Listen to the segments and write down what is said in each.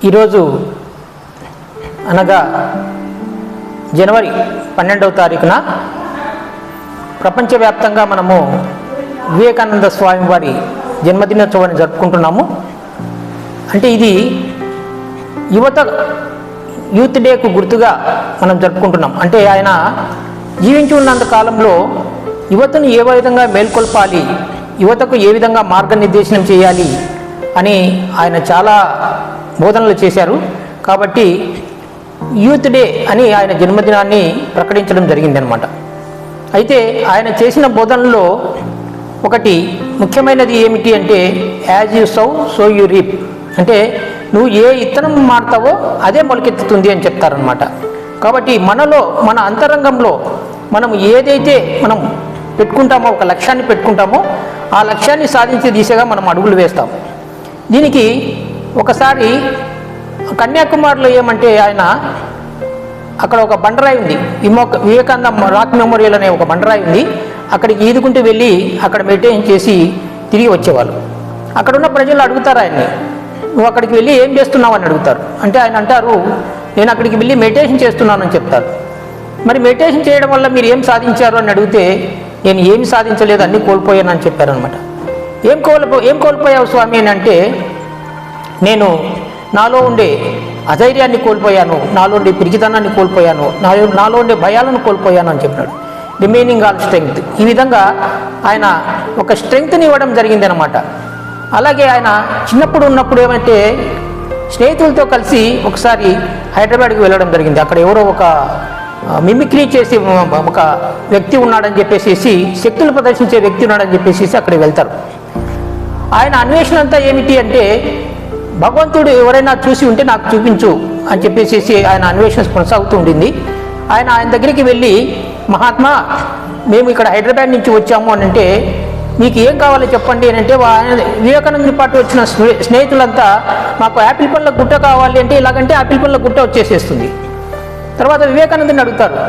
ఈరోజు అనగా జనవరి 12వ తారీఖున ప్రపంచవ్యాప్తంగా మనము వివేకానంద స్వామి వారి జన్మదినోత్సవాన్ని జరుపుకుంటున్నాము. అంటే ఇది యూత్ డేకు గుర్తుగా మనం జరుపుకుంటున్నాం. అంటే ఆయన జీవించి ఉన్నంత కాలంలో యువతను ఏ విధంగా మేల్కొల్పాలి, యువతకు ఏ విధంగా మార్గనిర్దేశనం చేయాలి అని ఆయన చాలా బోధనలు చేశారు. కాబట్టి యూత్ డే అని ఆయన జన్మదినాన్ని ప్రకటించడం జరిగిందనమాట. అయితే ఆయన చేసిన బోధనలో ఒకటి ముఖ్యమైనది ఏమిటి అంటే యాజ్ యూ సౌ సో యూ రీప్, అంటే నువ్వు ఏ ఇత్తనం మారుతావో అదే మొలకెత్తుతుంది అని చెప్తారనమాట. కాబట్టి మనలో మన అంతరంగంలో మనం ఏదైతే మనం పెట్టుకుంటామో, ఒక లక్ష్యాన్ని పెట్టుకుంటామో ఆ లక్ష్యాన్ని సాధించే దిశగా మనం అడుగులు వేస్తాం. దీనికి ఒకసారి కన్యాకుమారిలో ఏమంటే ఆయన అక్కడ ఒక బండరాయి ఉంది, వివేకానంద రాక్ మెమోరియల్ అనే ఒక బండరాయి ఉంది. అక్కడికి ఈదుకుంటూ వెళ్ళి అక్కడ మెడిటేషన్ చేసి తిరిగి వచ్చేవాళ్ళు. అక్కడ ఉన్న ప్రజలు అడుగుతారు ఆయన్ని, నువ్వు అక్కడికి వెళ్ళి ఏం చేస్తున్నావు అని అడుగుతారు. అంటే ఆయన అంటారు, నేను అక్కడికి వెళ్ళి మెడిటేషన్ చేస్తున్నానని చెప్తారు. మరి మెడిటేషన్ చేయడం వల్ల మీరు ఏం సాధించారు అని అడిగితే, నేను ఏమి సాధించలేదు, అన్నీ కోల్పోయానని చెప్పారనమాట. ఏం కోల్పోయావు స్వామి అని అంటే, నేను నాలో ఉండే అధైర్యాన్ని కోల్పోయాను, నాలో ఉండే పిరికితనాన్ని కోల్పోయాను, నాలో ఉండే భయాలను కోల్పోయాను అని చెప్పినాడు. Remaining all strength. ఈ విధంగా ఆయన ఒక స్ట్రెంగ్త్ని ఇవ్వడం జరిగింది అనమాట. అలాగే ఆయన చిన్నప్పుడు ఉన్నప్పుడు ఏమంటే స్నేహితులతో కలిసి ఒకసారి హైదరాబాద్కి వెళ్ళడం జరిగింది. అక్కడ ఎవరో ఒక మిమిక్రీ చేసి ఒక వ్యక్తి ఉన్నాడని చెప్పేసి, శక్తులు ప్రదర్శించే వ్యక్తి ఉన్నాడని చెప్పేసి అక్కడికి వెళ్తారు. ఆయన అన్వేషణ అంతా ఏమిటి అంటే, భగవంతుడు ఎవరైనా చూసి ఉంటే నాకు చూపించు అని చెప్పేసి ఆయన అన్వేషణ కొనసాగుతూ ఉండింది. ఆయన దగ్గరికి వెళ్ళి, మహాత్మా మేము ఇక్కడ హైదరాబాద్ నుంచి వచ్చాము అని అంటే, మీకు ఏం కావాలో చెప్పండి అని అంటే, వివేకానందుని పాటు వచ్చిన స్నేహితులంతా మాకు యాపిల్ పళ్ళ గుట్ట కావాలి అంటే, ఇలాగంటే యాపిల్ పళ్ళ గుట్ట వచ్చేసేస్తుంది. తర్వాత వివేకానందని అడుగుతారు,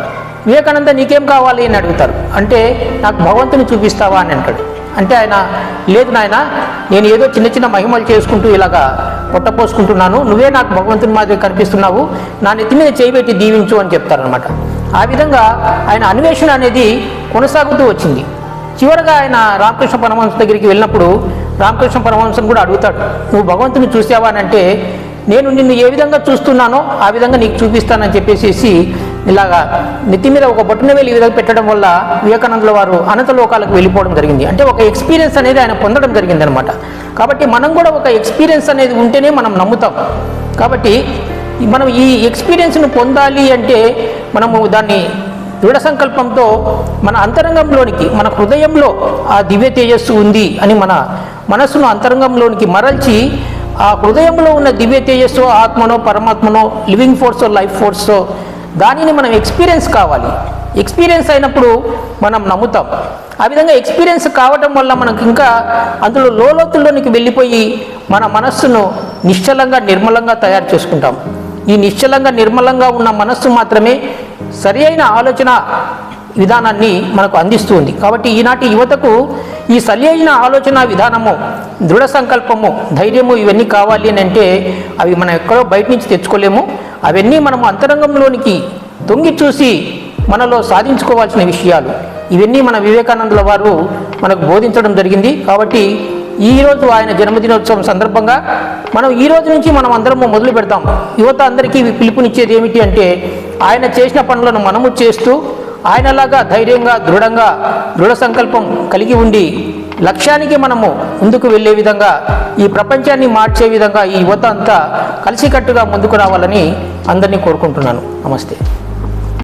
వివేకానంద నీకేం కావాలి అని అడుగుతారు. అంటే నాకు భగవంతుని చూపిస్తావా అని అంటాడు. అంటే ఆయన, లేదు నాయన, నేను ఏదో చిన్న చిన్న మహిమలు చేసుకుంటూ ఇలాగా పొట్టపోసుకుంటున్నాను, నువ్వే నాకు భగవంతుని మాదిరి కనిపిస్తున్నావు, నా నెత్తి మీద చేయబెట్టి దీవించు అని చెప్తారనమాట. ఆ విధంగా ఆయన అన్వేషణ అనేది కొనసాగుతూ వచ్చింది. చివరగా ఆయన రామకృష్ణ పరమహంస దగ్గరికి వెళ్ళినప్పుడు రామకృష్ణ పరమహంసను కూడా అడుగుతాడు, నువ్వు భగవంతుని చూసావా అని అంటే, నేను నిన్ను ఏ విధంగా చూస్తున్నానో ఆ విధంగా నీకు చూపిస్తానని చెప్పేసి ఇలాగా నెత్తి మీద ఒక బొట్టున వేలు ఈ విధంగా పెట్టడం వల్ల వివేకానందుల వారు అనంత లోకాలకు వెళ్ళిపోవడం జరిగింది. అంటే ఒక ఎక్స్పీరియన్స్ అనేది ఆయన పొందడం జరిగింది అనమాట. కాబట్టి మనం కూడా ఒక ఎక్స్పీరియన్స్ అనేది ఉంటేనే మనం నమ్ముతాం. కాబట్టి మనం ఈ ఎక్స్పీరియన్స్ను పొందాలి అంటే మనము దాన్ని దృఢ సంకల్పంతో మన అంతరంగంలోనికి, మన హృదయంలో ఆ దివ్య తేజస్సు ఉంది అని మన మనస్సును అంతరంగంలోనికి మరల్చి, ఆ హృదయంలో ఉన్న దివ్య తేజస్సు ఆత్మనో పరమాత్మనో లివింగ్ ఫోర్సో లైఫ్ ఫోర్సో దానిని మనం ఎక్స్పీరియన్స్ కావాలి. ఎక్స్పీరియన్స్ అయినప్పుడు మనం నమ్ముతాం. ఆ విధంగా ఎక్స్పీరియన్స్ కావటం వల్ల మనకు ఇంకా అందులో లోతుల్లోనికి వెళ్ళిపోయి మన మనస్సును నిశ్చలంగా నిర్మలంగా తయారు చేసుకుంటాం. ఈ నిశ్చలంగా నిర్మలంగా ఉన్న మనస్సు మాత్రమే సరి అయిన ఆలోచన విధానాన్ని మనకు అందిస్తుంది. కాబట్టి ఈనాటి యువతకు ఈ సరి అయిన ఆలోచన విధానము, దృఢ సంకల్పము, ధైర్యము ఇవన్నీ కావాలి అని అంటే అవి మనం ఎక్కడో బయట నుంచి తెచ్చుకోలేము. అవన్నీ మనము అంతరంగంలోనికి తొంగి చూసి మనలో సాధించుకోవాల్సిన విషయాలు. ఇవన్నీ మన వివేకానందుల వారు మనకు బోధించడం జరిగింది. కాబట్టి ఈరోజు ఆయన జన్మదినోత్సవం సందర్భంగా మనం ఈ రోజు నుంచి మనం అందరము మొదలు పెడతాం. యువత అందరికీ పిలుపునిచ్చేది ఏమిటి అంటే, ఆయన చేసిన పనులను మనము చేస్తూ ఆయనలాగా ధైర్యంగా దృఢ సంకల్పం కలిగి ఉండి లక్ష్యానికి మనము ముందుకు వెళ్ళే విధంగా, ఈ ప్రపంచాన్ని మార్చే విధంగా ఈ యువత అంతా కలిసికట్టుగా ముందుకు రావాలని అందరినీ కోరుకుంటున్నాను. నమస్తే.